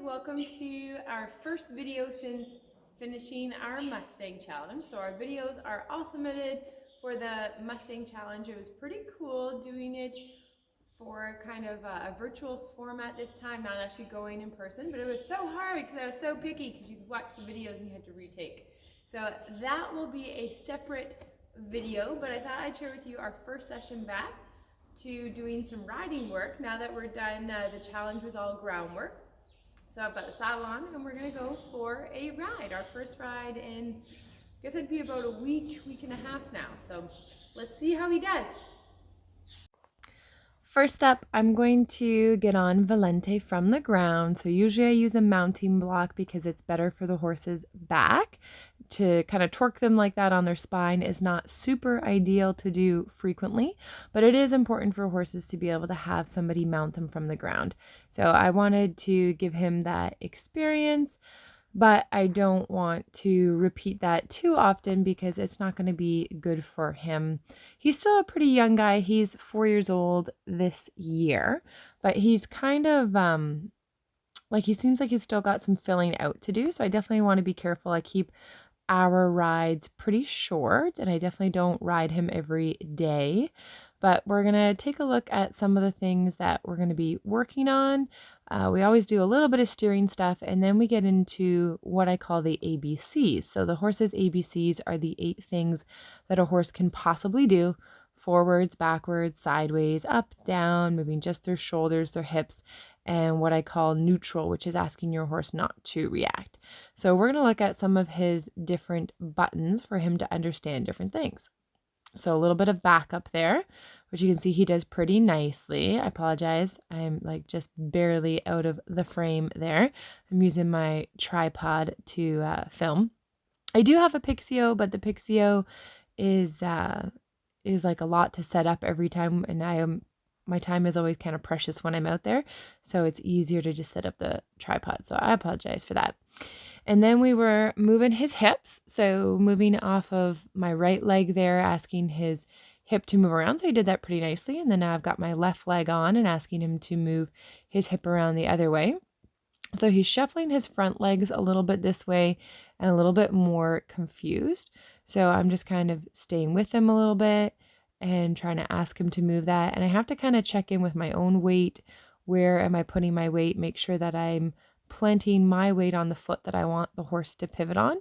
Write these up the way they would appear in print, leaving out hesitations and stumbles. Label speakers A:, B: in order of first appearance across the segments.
A: welcome to our first video since finishing our Mustang challenge. So our videos are all submitted for the Mustang challenge. It was pretty cool doing it for kind of a virtual format this time, not actually going in person, but it was so hard because I was so picky because you could watch the videos and you had to retake. So that will be a separate video, but I thought I'd share with you our first session back to doing some riding work. Now that we're done, the challenge was all groundwork. So I've got the saddle on and we're gonna go for a ride. Our first ride in, I guess it'd be about a week and a half now. So let's see how he does. First up, I'm going to get on Valiente from the ground. So usually I use a mounting block because it's better for the horse's back. To kind of torque them like that on their spine is not super ideal to do frequently, but it is important for horses to be able to have somebody mount them from the ground. So I wanted to give him that experience, but I don't want to repeat that too often because it's not going to be good for him. He's still a pretty young guy. He's 4 years old this year, but he's kind of like he seems like he's still got some filling out to do. So I definitely want to be careful. I keep our rides pretty short and I definitely don't ride him every day. But we're going to take a look at some of the things that we're going to be working on. We always do a little bit of steering stuff, and then we get into what I call the ABCs. So the horse's ABCs are the 8 things that a horse can possibly do: forwards, backwards, sideways, up, down, moving just their shoulders, their hips, and what I call neutral, which is asking your horse not to react. So we're going to look at some of his different buttons for him to understand different things. So a little bit of backup there, which you can see he does pretty nicely. I apologize. I'm like just barely out of the frame there. I'm using my tripod to film. I do have a Pixio, but the Pixio is like a lot to set up every time, and my time is always kind of precious when I'm out there, so it's easier to just set up the tripod. So I apologize for that. And then we were moving his hips. So moving off of my right leg there, asking his hip to move around. So he did that pretty nicely. And then now I've got my left leg on and asking him to move his hip around the other way. So he's shuffling his front legs a little bit this way and a little bit more confused. So I'm just kind of staying with him a little bit and trying to ask him to move that. And I have to kind of check in with my own weight. Where am I putting my weight? Make sure that I'm planting my weight on the foot that I want the horse to pivot on.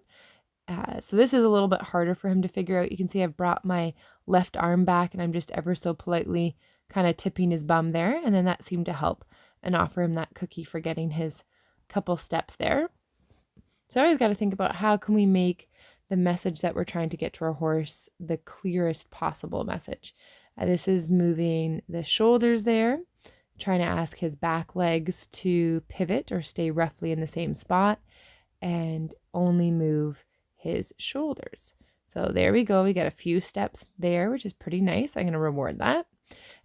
A: So this is a little bit harder for him to figure out. You can see I've brought my left arm back and I'm just ever so politely kind of tipping his bum there. And then that seemed to help and offer him that cookie for getting his couple steps there. So I always got to think about how can we make the message that we're trying to get to our horse the clearest possible message. This is moving the shoulders there, trying to ask his back legs to pivot or stay roughly in the same spot and only move his shoulders. So there we go. We got a few steps there, which is pretty nice. I'm going to reward that.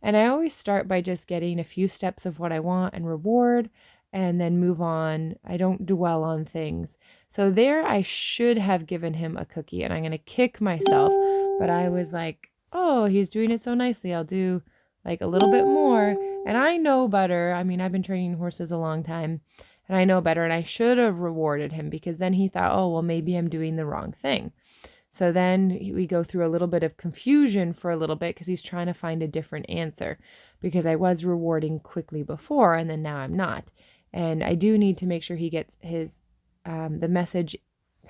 A: And I always start by just getting a few steps of what I want and reward and then move on. I don't dwell on things. So there I should have given him a cookie and I'm going to kick myself. But I was like, oh, he's doing it so nicely. I'll do like a little bit more. And I know better. I mean, I've been training horses a long time and I know better. And I should have rewarded him because then he thought, oh, well, maybe I'm doing the wrong thing. So then we go through a little bit of confusion for a little bit because he's trying to find a different answer because I was rewarding quickly before and then now I'm not. And I do need to make sure he gets his the message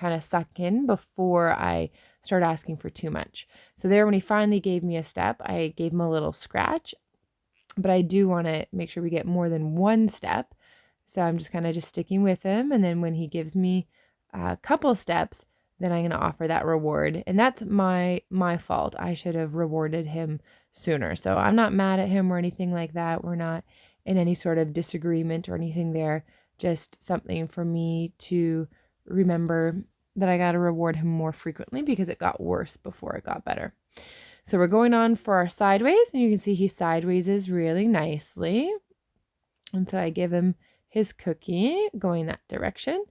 A: kind of suck in before I start asking for too much. So there, when he finally gave me a step, I gave him a little scratch. But I do want to make sure we get more than one step. So I'm just kind of just sticking with him. And then when he gives me a couple steps, then I'm going to offer that reward. And that's my fault. I should have rewarded him sooner. So I'm not mad at him or anything like that. We're not in any sort of disagreement or anything there. Just something for me to remember that I got to reward him more frequently because it got worse before it got better. So we're going on for our sideways, and you can see he sidewayses really nicely. And so I give him his cookie going that direction.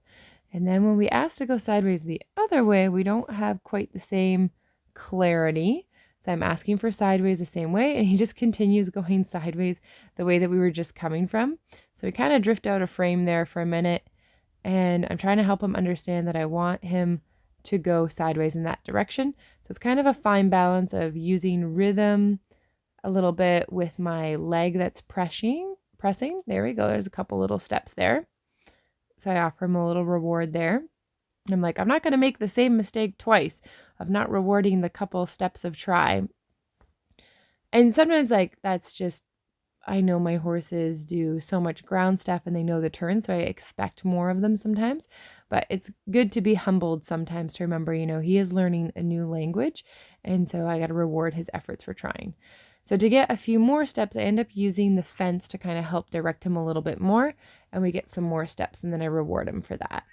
A: And then when we ask to go sideways the other way, we don't have quite the same clarity. So I'm asking for sideways the same way, and he just continues going sideways the way that we were just coming from. So we kind of drift out of frame there for a minute, and I'm trying to help him understand that I want him to go sideways in that direction. So it's kind of a fine balance of using rhythm a little bit with my leg that's pressing. There we go. There's a couple little steps there. So I offer him a little reward there. I'm like, I'm not going to make the same mistake twice of not rewarding the couple steps of try. And sometimes, like, that's just, I know my horses do so much ground stuff and they know the turn, so I expect more of them sometimes. But it's good to be humbled sometimes to remember, he is learning a new language. And so I got to reward his efforts for trying. So to get a few more steps, I end up using the fence to kind of help direct him a little bit more. And we get some more steps, and then I reward him for that.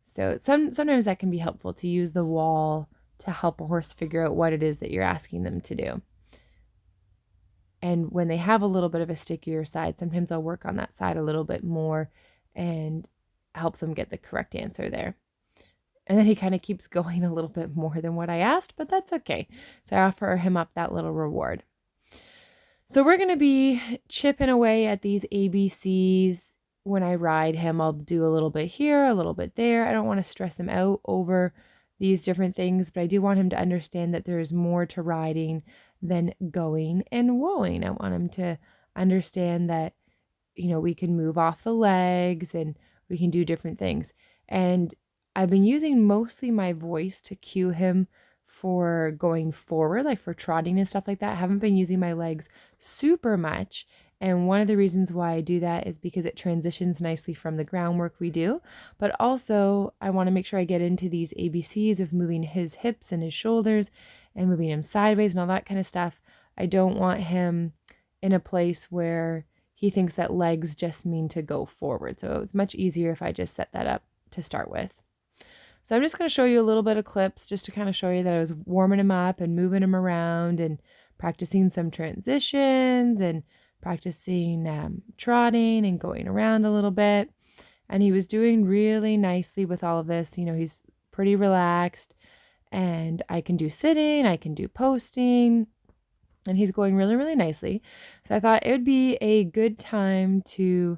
A: So sometimes that can be helpful to use the wall to help a horse figure out what it is that you're asking them to do. And when they have a little bit of a stickier side, sometimes I'll work on that side a little bit more and help them get the correct answer there. And then he kind of keeps going a little bit more than what I asked, but that's okay. So I offer him up that little reward. So we're going to be chipping away at these ABCs. When I ride him, I'll do a little bit here, a little bit there. I don't want to stress him out over these different things, but I do want him to understand that there's more to riding than going and woeing. I want him to understand that, we can move off the legs and we can do different things. And I've been using mostly my voice to cue him for going forward, like for trotting and stuff like that. I haven't been using my legs super much. And one of the reasons why I do that is because it transitions nicely from the groundwork we do. But also, I want to make sure I get into these ABCs of moving his hips and his shoulders and moving him sideways and all that kind of stuff. I don't want him in a place where he thinks that legs just mean to go forward. So it's much easier if I just set that up to start with. So I'm just going to show you a little bit of clips just to kind of show you that I was warming him up and moving him around and practicing some transitions and practicing trotting and going around a little bit. And he was doing really nicely with all of this. He's pretty relaxed, and I can do sitting, I can do posting, and he's going really, really nicely. So I thought it would be a good time to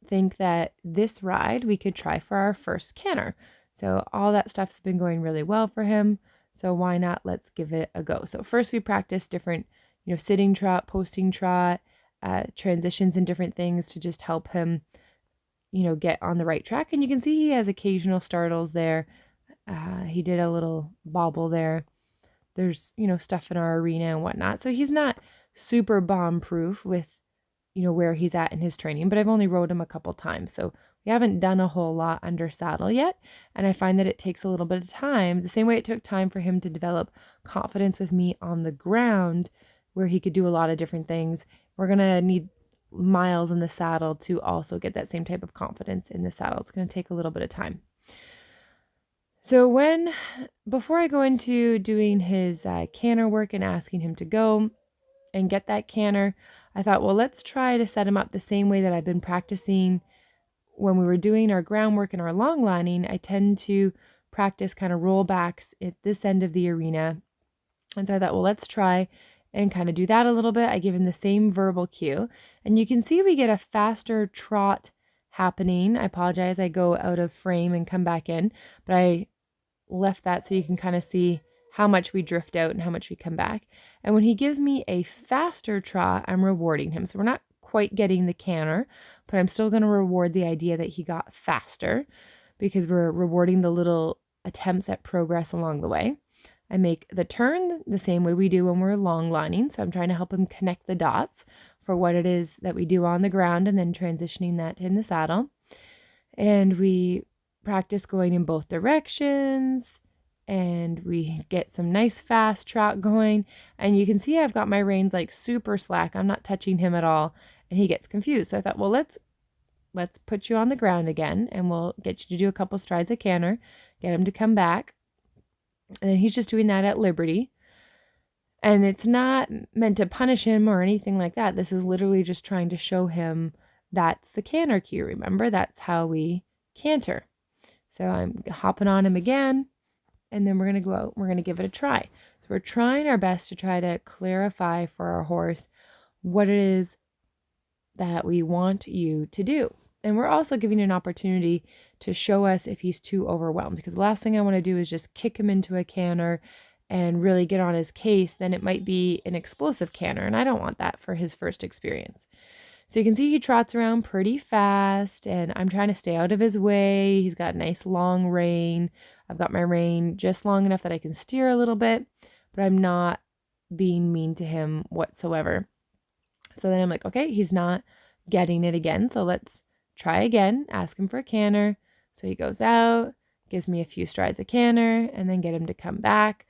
A: think that this ride we could try for our first canter. So all that stuff's been going really well for him. So why not? Let's give it a go. So first we practice different, sitting trot, posting trot, transitions and different things to just help him, get on the right track. And you can see he has occasional startles there. He did a little bobble there. There's, stuff in our arena and whatnot. So he's not super bomb proof with, where he's at in his training, but I've only rode him a couple times. So we haven't done a whole lot under saddle yet. And I find that it takes a little bit of time, the same way it took time for him to develop confidence with me on the ground, where he could do a lot of different things. We're going to need miles in the saddle to also get that same type of confidence in the saddle. It's going to take a little bit of time. So before I go into doing his canter work and asking him to go and get that canter, I thought, well, let's try to set him up the same way that I've been practicing when we were doing our groundwork and our long lining. I tend to practice kind of rollbacks at this end of the arena. And so I thought, well, let's try and kind of do that a little bit. I give him the same verbal cue, and you can see we get a faster trot happening. I apologize. I go out of frame and come back in, but I left that so you can kind of see how much we drift out and how much we come back. And when he gives me a faster trot, I'm rewarding him. So we're not quite getting the canter, but I'm still going to reward the idea that he got faster because we're rewarding the little attempts at progress along the way. I make the turn the same way we do when we're long lining. So I'm trying to help him connect the dots for what it is that we do on the ground and then transitioning that in the saddle. And we practice going in both directions, and we get some nice fast trot going. And you can see I've got my reins like super slack. I'm not touching him at all, and he gets confused. So I thought, well, let's put you on the ground again, and we'll get you to do a couple strides of canter, get him to come back. And then he's just doing that at liberty. And it's not meant to punish him or anything like that. This is literally just trying to show him that's the canter cue. Remember, that's how we canter. So I'm hopping on him again, and then we're going to go out. We're going to give it a try. So we're trying our best to try to clarify for our horse what it is that we want you to do. And we're also giving an opportunity to show us if he's too overwhelmed, because the last thing I want to do is just kick him into a canter and really get on his case. Then it might be an explosive canter, and I don't want that for his first experience. So you can see he trots around pretty fast, and I'm trying to stay out of his way. He's got a nice long rein. I've got my rein just long enough that I can steer a little bit, but I'm not being mean to him whatsoever. So then I'm like, okay, he's not getting it again. So let's try again, ask him for a canter. So he goes out, gives me a few strides of canter, and then get him to come back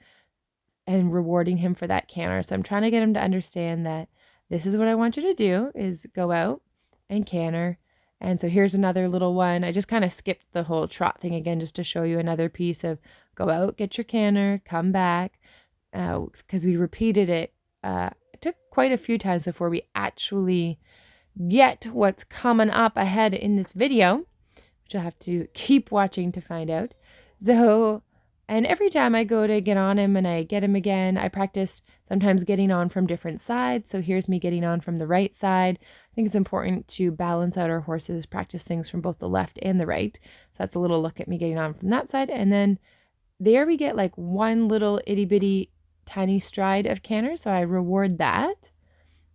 A: and rewarding him for that canter. So I'm trying to get him to understand that this is what I want you to do, is go out and canter. And so here's another little one. I just kind of skipped the whole trot thing again just to show you another piece of go out, get your canter, come back, because we repeated it. It took quite a few times before we actually get what's coming up ahead in this video, which I'll have to keep watching to find out. So, and every time I go to get on him and I get him again, I practice sometimes getting on from different sides. So here's me getting on from the right side. I think it's important to balance out our horses, practice things from both the left and the right. So that's a little look at me getting on from that side. And then there we get like one little itty bitty tiny stride of canter. So I reward that.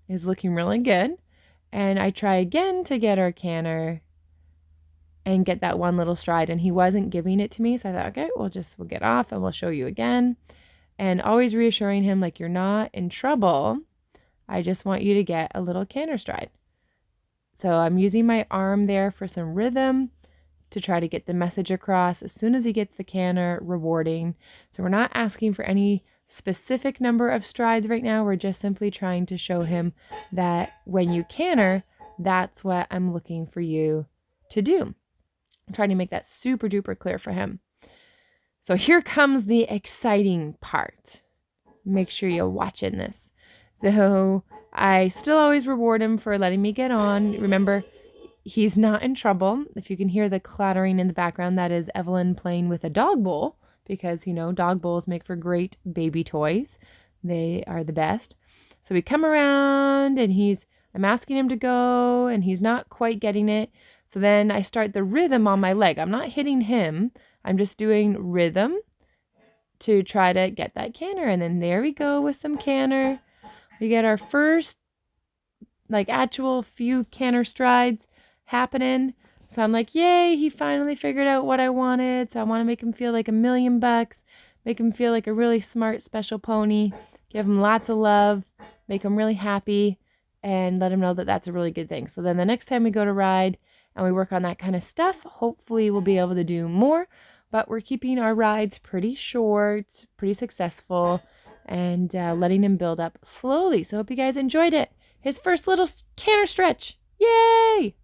A: It's looking really good. And I try again to get our canter and get that one little stride, and he wasn't giving it to me. So I thought, okay, we'll get off and we'll show you again. And always reassuring him, like, you're not in trouble. I just want you to get a little canter stride. So I'm using my arm there for some rhythm to try to get the message across. As soon as he gets the canter, rewarding. So we're not asking for any specific number of strides right now. We're just simply trying to show him that when you canter, that's what I'm looking for you to do. I'm trying to make that super duper clear for him. So here comes the exciting part. Make sure you're watching this. So I still always reward him for letting me get on. Remember, he's not in trouble. If you can hear the clattering in the background, that is Evelyn playing with a dog bowl, because, you know, dog bowls make for great baby toys. They are the best. So we come around and I'm asking him to go and he's not quite getting it. So then I start the rhythm on my leg. I'm not hitting him. I'm just doing rhythm to try to get that canter. And then there we go with some canter. We get our first like actual few canter strides happening. So I'm like, yay, he finally figured out what I wanted. So I want to make him feel like $1,000,000, make him feel like a really smart, special pony, give him lots of love, make him really happy, and let him know that that's a really good thing. So then the next time we go to ride and we work on that kind of stuff, hopefully we'll be able to do more. But we're keeping our rides pretty short, pretty successful, and letting him build up slowly. So I hope you guys enjoyed it. His first little canter stretch. Yay!